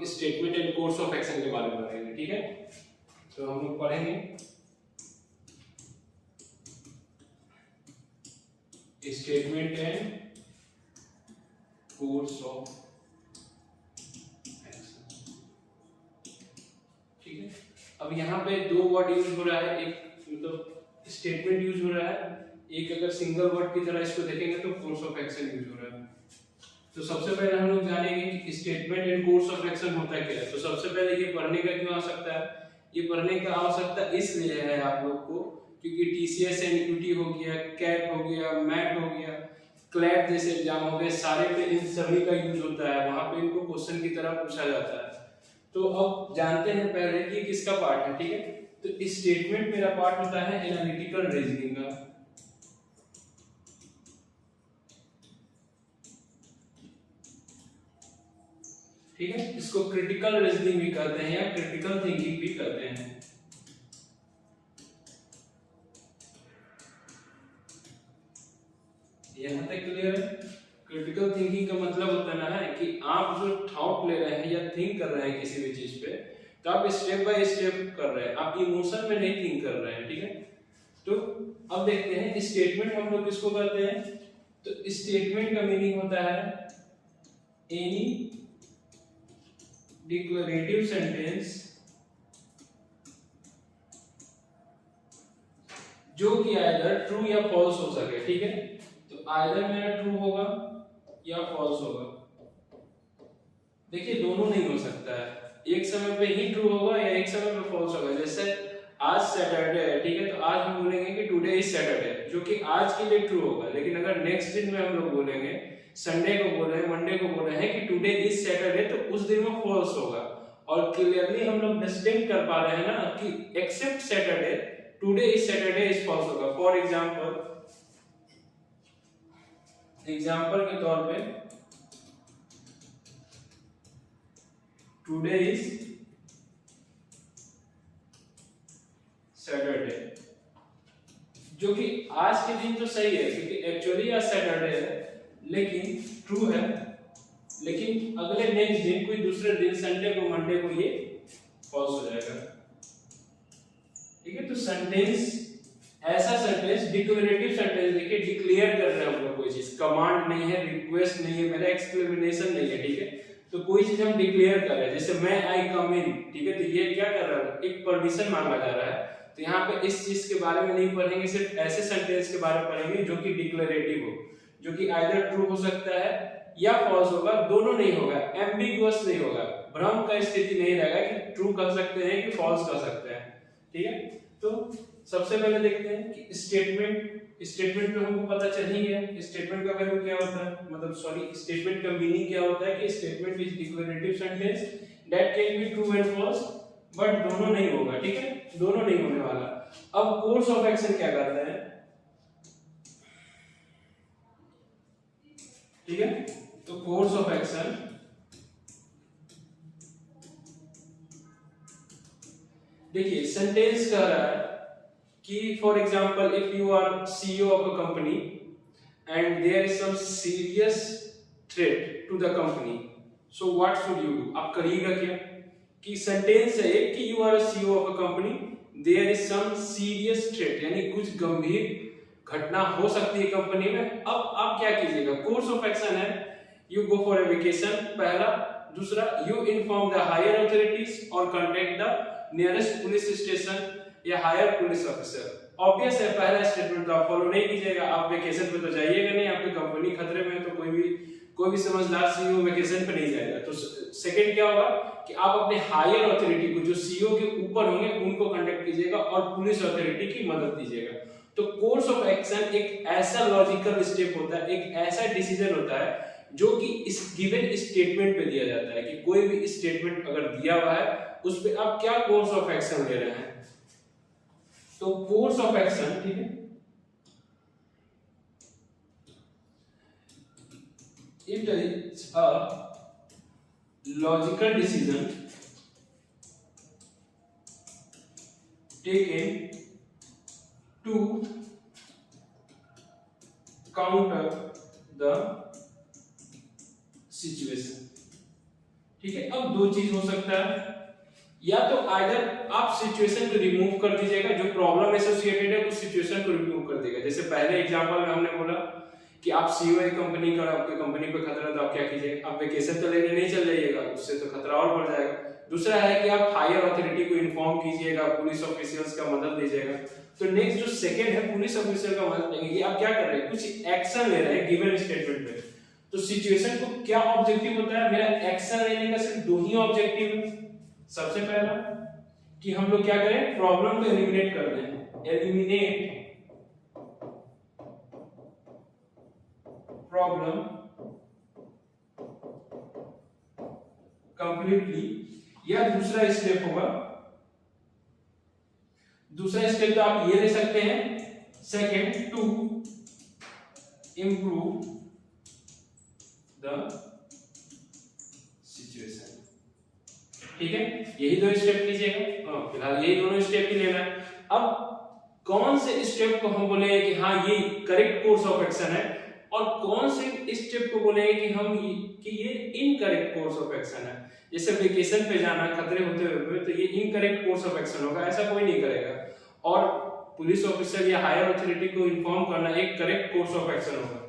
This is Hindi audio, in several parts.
Statement and course of action के बारे में पढ़ेंगे, ठीक है। तो हम लोग पढ़ेंगे statement and course of action, ठीक है। अब यहाँ पे दो वर्ड यूज हो रहा है, एक मतलब स्टेटमेंट यूज हो रहा है, एक अगर सिंगल वर्ड की तरह इसको देखेंगे तो कोर्स ऑफ एक्शन यूज हो रहा है। तो सबसे पहले हम लोग जानेंगे कि statement and course of action होता क्या है। तो सबसे पहले ये पढ़ने का क्यों आवश्यकता है? ये पढ़ने का आवश्यकता इसलिए है आप लोग को क्योंकि टीसीएस एनक्यूटी हो गया, कैट हो गया, मैट हो गया, क्लैट जैसे एग्जाम हो गए, सारे पे इन सभी का यूज होता है, वहां पे इनको क्वेश्चन की तरह पूछा जाता है। तो अब जानते हैं पहले कि किसका पार्ट है, ठीक है। तो स्टेटमेंट मेरा पार्ट होता है एनालिटिकल रीजनिंग का, ठीक है। इसको क्रिटिकल रीजनिंग भी कहते हैं या क्रिटिकल थिंकिंग भी कहते हैं। यहाँ तक क्लियर है? क्रिटिकल थिंकिंग का मतलब होता है कि आप जो थॉट ले रहे हैं या थिंक कर रहे हैं किसी भी चीज पे, तो आप स्टेप बाय स्टेप कर रहे हैं, आप इमोशन में नहीं थिंक कर रहे हैं, ठीक है। तो अब देखते हैं स्टेटमेंट हम लोग किसको कहते हैं। तो स्टेटमेंट का मीनिंग होता है एनी डिक्लेरेटिव सेंटेंस जो कि आइदर ट्रू या फॉल्स हो सके, ठीक है। तो आइदर मेरा ट्रू होगा या फॉल्स होगा। देखिए दोनों नहीं हो सकता है, एक समय पे ही ट्रू होगा या एक समय पे फॉल्स होगा। जैसे आज सैटरडे है, ठीक है, तो आज हम बोलेंगे कि टुडे इज सैटरडे, जो कि आज के लिए ट्रू होगा। लेकिन अगर नेक्स्ट दिन में हम लोग बोलेंगे, संडे को बोल रहे हैं, मंडे को बोल रहे हैं कि टुडे इज सैटरडे, तो उस दिन में फॉल्स होगा। और क्लियरली हम लोग डिस्टिंक्ट कर पा रहे हैं ना कि except Saturday, today is Saturday is false होगा। फॉर एग्जांपल के तौर पे टुडे इज सैटरडे, जो कि आज के दिन तो सही है क्योंकि एक्चुअली आज सैटरडे है, लेकिन ट्रू है। लेकिन अगले नेक्स्ट दिन कोई दूसरे दिन संडे को, मंडे को ये फॉल्स हो जाएगा, ठीक है। तो सेंटेंस, ऐसा सेंटेंस डिक्लेरेटिव सेंटेंस, देखिए डिक्लेयर कर रहे हैं हम लोग कोई चीज, कमांड नहीं है, रिक्वेस्ट नहीं है, मेरा एक्सक्लेमेशन नहीं है, ठीक है। तो कोई चीज हम डिक्लेयर कर रहे हैं, जैसे मैं आई कम इन, ठीक है, तो ये क्या कर रहा है, एक परमिशन मांगा जा रहा है। तो यहाँ पे इस चीज के बारे में नहीं पढ़ेंगे, सिर्फ ऐसे सेंटेंस के बारे में पढ़ेंगे जो कि डिक्लेरेटिव हो, जो कि आइदर ट्रू हो सकता है या फॉल्स होगा, दोनों नहीं होगा, एम्बिगुअस नहीं होगा, भ्रम का स्थिति नहीं रहेगा कि ट्रू कह सकते हैं कि फॉल्स कह सकते हैं, ठीक है। तो सबसे पहले देखते हैं कि स्टेटमेंट तो हमको पता चल ही है, स्टेटमेंट का वैल्यू क्या होता है, मतलब सॉरी स्टेटमेंट का मीनिंग क्या होता है कि statement is declarative sentence that can be true and false, but दोनों नहीं होगा, ठीक है, दोनों नहीं होने वाला। अब कोर्स ऑफ एक्शन क्या करता है, ठीक है। तो कोर्स ऑफ एक्शन देखिए सेंटेंस कह रहा है कि for example if you are CEO of a company and there is some serious threat to the company, so what should you do, आप करिएगा क्या। कि सेंटेंस है कि you are a CEO of a company, there is some serious threat, यानी कुछ गंभीर घटना हो सकती है कंपनी में। अब आप क्या कीजिएगा, कोर्स ऑफ एक्शन है you go for a vacation, पहला। दूसरा, you inform the higher authorities और contact the nearest police station या हायर पुलिस ऑफिसर। ऑब्वियस है पहला स्टेटमेंट तो आप फॉलो नहीं कीजिएगा, आप वेकेशन पे तो जाइएगा नहीं, आपकी कंपनी खतरे में है, तो कोई भी समझदार सीईओ वेकेशन पे नहीं जाएगा। तो सेकंड क्या होगा कि आप अपने हायर अथॉरिटी को, जो सीईओ के ऊपर होंगे, उनको कांटेक्ट कीजिएगा और पुलिस अथॉरिटी की मदद लीजिएगा। तो कोर्स ऑफ एक्शन एक ऐसा लॉजिकल स्टेप होता है, एक ऐसा डिसीजन होता है जो कि इस गिवन स्टेटमेंट पे दिया जाता है कि कोई भी स्टेटमेंट अगर दिया हुआ है उस पे आप क्या कोर्स ऑफ एक्शन ले रहे हैं। तो कोर्स ऑफ एक्शन, ठीक है, it is a logical decision taken to counter the situation, ठीक है। अब दो चीज हो सकता है, या तो आइदर आप सिचुएशन को रिमूव कर दीजिएगा, जो प्रॉब्लम एसोसिएटेड है उस सिचुएशन को रिमूव कर देगा। जैसे पहले एग्जांपल में हमने बोला कि आप सीईओ एक कंपनी का, आपके कंपनी पे खतरा, तो आप क्या कीजिएगा, आप वेकेशन तो लेने नहीं चल जाइएगा, उससे तो खतरा और बढ़ जाएगा। दूसरा है कि आप हायर अथॉरिटी को इन्फॉर्म कीजिएगा, पुलिस ऑफिसर्स का मदद लीजिएगा। तो नेक्स्ट जो सेकंड है, पुलिस ऑफिसर का मदद लेंगे, आप क्या कर रहे हैं, कुछ एक्शन ले रहे हैं गिवन स्टेटमेंट पे। तो सिचुएशन को क्या ऑब्जेक्टिव होता है, मेरा एक्शन लेने का सिर्फ दो ही ऑब्जेक्टिव है। सबसे पहला कि हम लोग क्या करें, प्रॉब्लम को एलिमिनेट कर दें, एलिमिनेट प्रॉब्लम कंप्लीटली। या दूसरा स्टेप होगा, दूसरा स्टेप तो आप ये ले सकते हैं, second, to improve the situation. ठीक है, यही दो स्टेप लीजिएगा। फिलहाल यही दोनों स्टेप ही लेना है। अब कौन से स्टेप को हम बोलेंगे कि हाँ ये करेक्ट कोर्स ऑफ एक्शन है, और कौन से स्टेप को बोलेंगे कि ये इनकरेक्ट कोर्स ऑफ एक्शन है। जैसे वेकेशन पे जाना खतरे होते हुए, तो ये इनकरेक्ट कोर्स ऑफ एक्शन होगा, ऐसा कोई नहीं करेगा। और पुलिस ऑफिसर या हायर अथॉरिटी को इन्फॉर्म करना एक करेक्ट कोर्स ऑफ एक्शन होगा।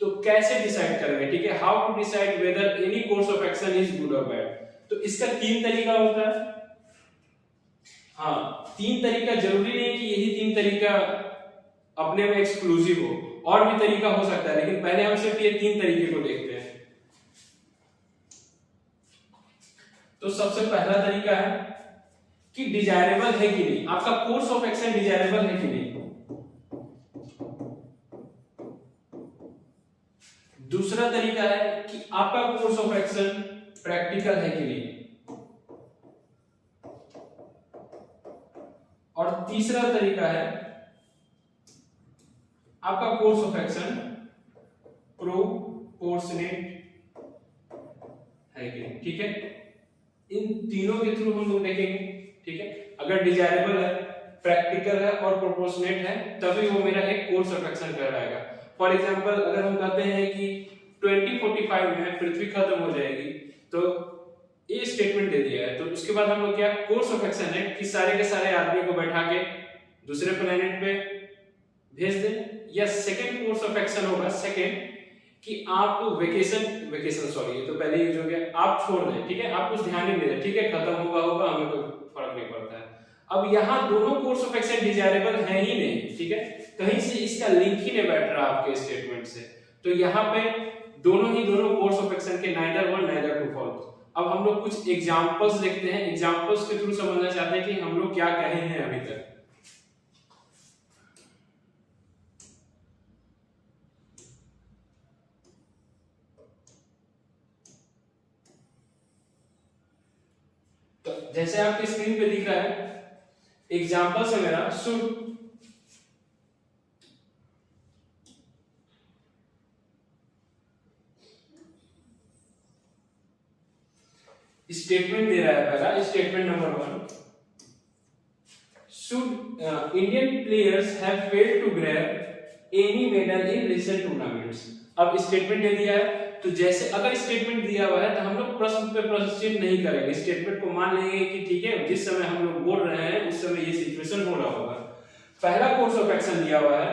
तो कैसे डिसाइड करेंगे, ठीक है, how to decide whether any course of action is good और बैड। तो इसका तीन तरीका होता है। हाँ, तीन तरीका, जरूरी नहीं कि यही तीन तरीका अपने में एक्सक्लूसिव हो, और भी तरीका हो सकता है, लेकिन पहले हम सिर्फ ये तीन तरीके को देखते हैं। तो सबसे पहला तरीका है कि डिजायरेबल है कि नहीं, आपका कोर्स ऑफ एक्शन डिजायरेबल है कि नहीं। दूसरा तरीका है कि आपका कोर्स ऑफ एक्शन प्रैक्टिकल है कि नहीं। और तीसरा तरीका है आपका कोर्स ऑफ एक्शन प्रोपोर्शनेट है कि नहीं। ठीक है, इन तीनों के थ्रू हम लोग देखेंगे। ठीक है, अगर डिजायरेबल है, प्रैक्टिकल है और प्रोपोर्शनेट है, तभी वो मेरा एक कोर्स ऑफ एक्शन कहलाएगा। फॉर एग्जांपल, अगर हम कहते हैं कि 2045 में पृथ्वी खत्म हो जाएगी, तो ये स्टेटमेंट दे दिया है, तो उसके बाद हम लोग क्या, कोर्स ऑफ एक्शन है कि सारे के सारे आदमी को बैठा के दूसरे प्लेनेट पे भेज दें। या सेकंड कोर्स ऑफ एक्शन होगा, सेकंड, कि आप वेकेशन सॉरी, ये तो पहले यूज हो गया, आप छोड़ दें। ठीक है, आप कुछ ध्यान नहीं दे रहे, ठीक है, खत्म होगा, हमें कोई फर्क नहीं पड़ता है। अब यहाँ दोनों कोर्स ऑफ एक्शन डिजायरेबल है ही नहीं। ठीक है, कहीं से इसका लिंक ही नहीं बैठ रहा आपके स्टेटमेंट से, तो यहाँ पे दोनों कोर्स ऑफ एक्शन के neither one neither two false. अब हम लोग कुछ एग्जांपल्स देखते हैं, एग्जांपल्स के थ्रू समझना चाहते हैं कि हम लोग क्या कहे हैं अभी तक। तो जैसे आपकी स्क्रीन पे दिख रहा है, एग्जांपल से मेरा शुड स्टेटमेंट दे रहा है। पहला statement number 1, should Indian players have failed to grab any medal in recent tournaments. अब स्टेटमेंट दे दिया है, तो जैसे अगर स्टेटमेंट दिया हुआ है तो हम लोग प्रश्न पे प्रश्न नहीं करेंगे, स्टेटमेंट को मान लेंगे कि ठीक है, जिस समय हम लोग बोल रहे हैं उस समय ये सिचुएशन हो रहा होगा। पहला कोर्स ऑफ एक्शन दिया हुआ है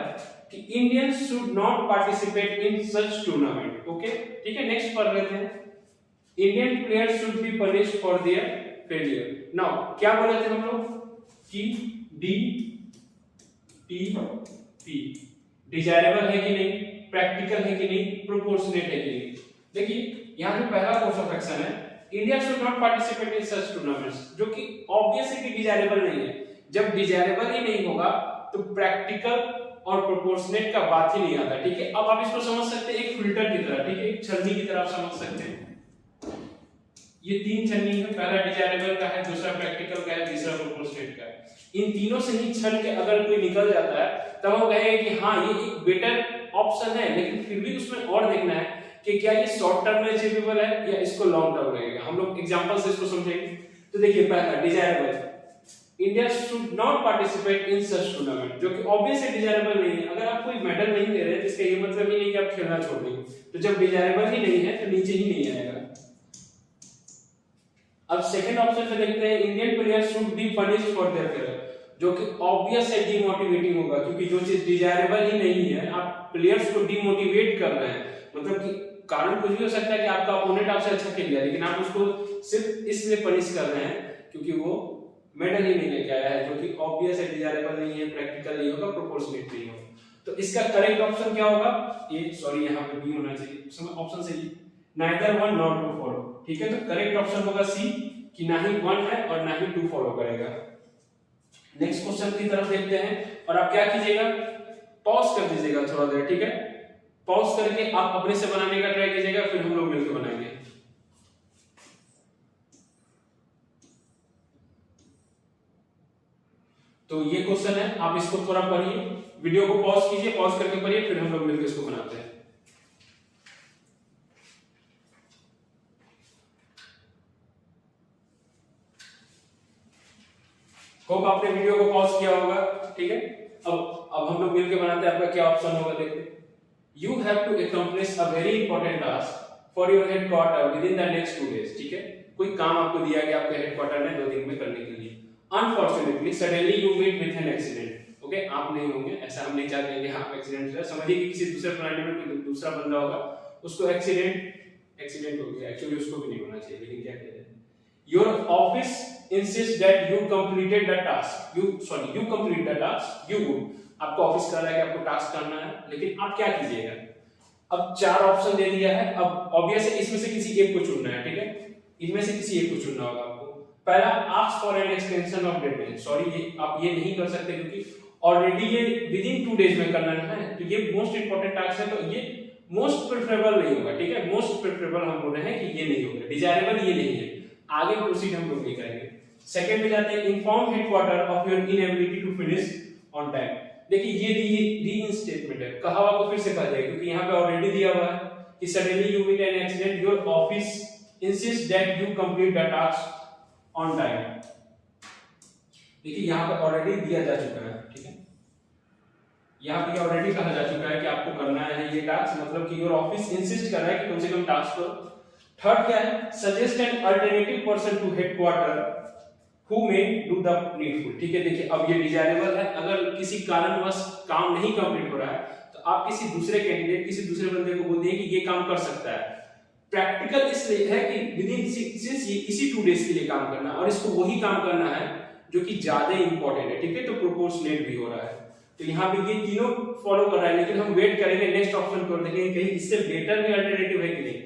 कि Indians should not participate in such tournament. Okay, ठीक है, नेक्स्ट पढ़ लेते हैं। Indian players should be punished for their failure. Now, क्या बोले थे हम लोग कि DTP डिजायरेबल है कि नहीं, प्रैक्टिकल है कि नहीं, प्रोपोर्शनेट है कि नहीं। देखिए यहाँ पे पहला कोर्स ऑफ एक्शन है, India should not participate in such tournaments, जो कि ऑब्वियस है कि डिजायरेबल नहीं है। जब डिजायरेबल ही नहीं होगा तो प्रैक्टिकल और प्रोपोर्शनेट का बात ही नहीं आता। ठीक है, अब आप इसको समझ सकते हैं एक फिल्टर की तरह, ठीक है, एक छलनी की तरह आप समझ सकते हैं। ये तीन छन्नी है, पहला डिजायरेबल का है, दूसरा प्रैक्टिकल का है, तीसरा प्रोपोर्शनेट का है। इन तीनों से ही छल के अगर कोई निकल जाता है तब हम कहेंगे कि हाँ ये एक बेटर ऑप्शन है, लेकिन फिर भी उसमें और देखना है कि क्या ये शॉर्ट टर्म में अचीवेबल है या इसको लॉन्ग टर्म लगेगा। हम लोग एग्जांपल से इसको समझेंगे। तो देखिए पहला desirable, India should not participate in such tournament, जो कि ऑब्वियसली डिजायरेबल नहीं है। अगर आप कोई मेडल नहीं ले रहे तो इसका ये मतलब ही नहीं कि आप खेलना छोड़ देंगे। तो जब डिजायरेबल ही नहीं है तो नीचे ही नहीं आएगा। अब सेकंड ऑप्शन में देखते हैं Indian players should be punished for their failure, जो कि ऑब्वियस है डिमोटिवेटिंग होगा, क्योंकि जो चीज डिजायरेबल ही नहीं है आप प्लेयर्स को डिमोटिवेट कर रहे हैं। मतलब कि कारण कुछ भी हो सकता है कि आपका ओपोनेंट आपसे अच्छा खेल गया, लेकिन आप उसको सिर्फ इसलिए पनिश कर रहे हैं क्योंकि वो मेडल ही नहीं लेके आया है, जो कि ऑब्वियस है डिजायरेबल नहीं है, प्रैक्टिकल नहीं होगा, प्रोपोर्शनेट नहीं होगा। तो इसका करेक्ट ऑप्शन क्या होगा? ये सॉरी यहाँ पे बी होना चाहिए, उसमें ऑप्शन सही neither one not two follow. ठीक है, तो करेक्ट ऑप्शन होगा सी, कि ना ही वन है और ना ही टू फॉलो करेगा। नेक्स्ट क्वेश्चन की तरफ देखते हैं, और आप क्या कीजिएगा, पॉज कर दीजिएगा थोड़ा देर। ठीक है, पॉज करके आप अपने से बनाने का ट्राई कीजिएगा, फिर हम लोग मिलकर बनाएंगे। तो ये क्वेश्चन है, आप इसको थोड़ा पढ़िए, वीडियो को पॉज कीजिए, पॉज करके पढ़िए, फिर हम लोग मिलकर इसको बनाते हैं। होप आपने वीडियो को पॉज किया होगा। ठीक है, अब हम लोग मिलकर बनाते हैं। आपका क्या ऑप्शन होगा देखते। You have to accomplish a very important task for your headquarter within the next 2 days। ठीक है, कोई काम आपको दिया गया आपके हेडक्वार्टर में 2 दिन में करने के लिए। Unfortunately suddenly you meet with an accident. Okay, आप नहीं होंगे, ऐसा हम नहीं चाहते हैं कि हाँ एक्सीडेंट है। समझिए कि किसी दूसरे प्लेनेट में कोई दूसरा बंदा होगा, उसको एक्सीडेंट हो गया। एक्चुअली उसको भी नहीं होना चाहिए, लेकिन क्या कहते हैं, your office insists that you completed the task, you complete the task, you would, आपको ऑफिस कह रहा है कि आपको टास्क करना है, लेकिन आप क्या कीजिएगा। अब 4 ऑप्शन दे दिया है, अब ऑब्वियस है इसमें से किसी एक को चुनना है। ठीक है, इनमें से किसी एक को चुनना होगा आपको। पहला, ask for an extension of deadline। Sorry, ये आप ये नहीं कर सकते क्योंकि ऑलरेडी ये विद इन 2 days में करना है, तो ये मोस्ट इंपॉर्टेंट टास्क है, तो ये मोस्ट प्रेफरेबल नहीं होगा। ठीक है, मोस्ट प्रेफरेबल हम बोल रहे हैं कि ये नहीं होगा, डिजायरेबल ये नहीं है। आगे प्रोसीड हम लोग नहीं करेंगे। सेकंड में जाते हैं, inform headquarter of your inability to finish on time. देखिए ये रीइंस्टेटमेंट है, कहा हुआ को फिर से कहा जाएगा, क्योंकि यहाँ पे ऑलरेडी दिया हुआ है कि suddenly you meet an accident, your office insist that you complete the task on time. देखिए यहाँ पे ऑलरेडी दिया जा चुका है। ठीक है, यहाँ पे ऑलरेडी कहा जा चुका है कि आपको करना है ये टास्क, मतलब कि योर ऑफिस इंसिस्ट कर रहा है कि कम से कम टास्क करो। थर्ड क्या है, suggest an alternative person to headquarter who may do the needful. ठीक है, देखिए अब ये डिजायरेबल है, अगर किसी कारणवश काम नहीं कंप्लीट हो रहा है तो आप किसी दूसरे कैंडिडेट, किसी दूसरे बंदे को बोल दिए कि ये काम कर सकता है। प्रैक्टिकल इसलिए है कि विद इन इसी 2 days के लिए काम करना, और इसको वही काम करना है जो कि ज्यादा इंपॉर्टेंट है। ठीक है, तो प्रोपोर्शनेट भी हो रहा है, तो यहाँ पे ये तीनों फॉलो कर रहा है, लेकिन हम वेट करेंगे नेक्स्ट ऑप्शन को, देखेंगे कहीं इससे बेटर भी अल्टरनेटिव है कि नहीं।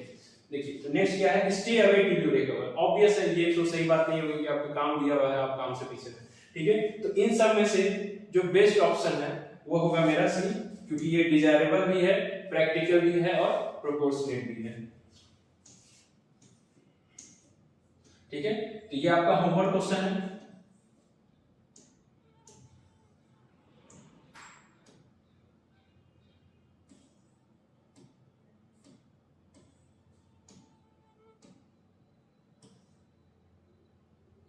देखिए तो नेक्स्ट क्या है, stay away till you recover. Obvious है ये तो सही बात नहीं होगी कि आपको काम दिया हुआ है, आप काम से पीछे हैं। ठीक है, तो इन सब में से जो बेस्ट ऑप्शन है वो होगा मेरा सी, क्योंकि ये डिजायरेबल भी है, प्रैक्टिकल भी है और प्रोपोर्शनेट भी है। ठीक है, तो ये आपका होमवर्क क्वेश्चन है।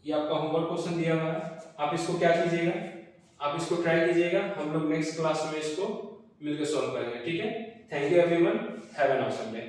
ये आपका होमवर्क क्वेश्चन दिया हुआ है, आप इसको क्या कीजिएगा, आप इसको ट्राई कीजिएगा, हम लोग नेक्स्ट क्लास में इसको मिलकर सॉल्व करेंगे। ठीक है, thank you everyone, have an awesome day.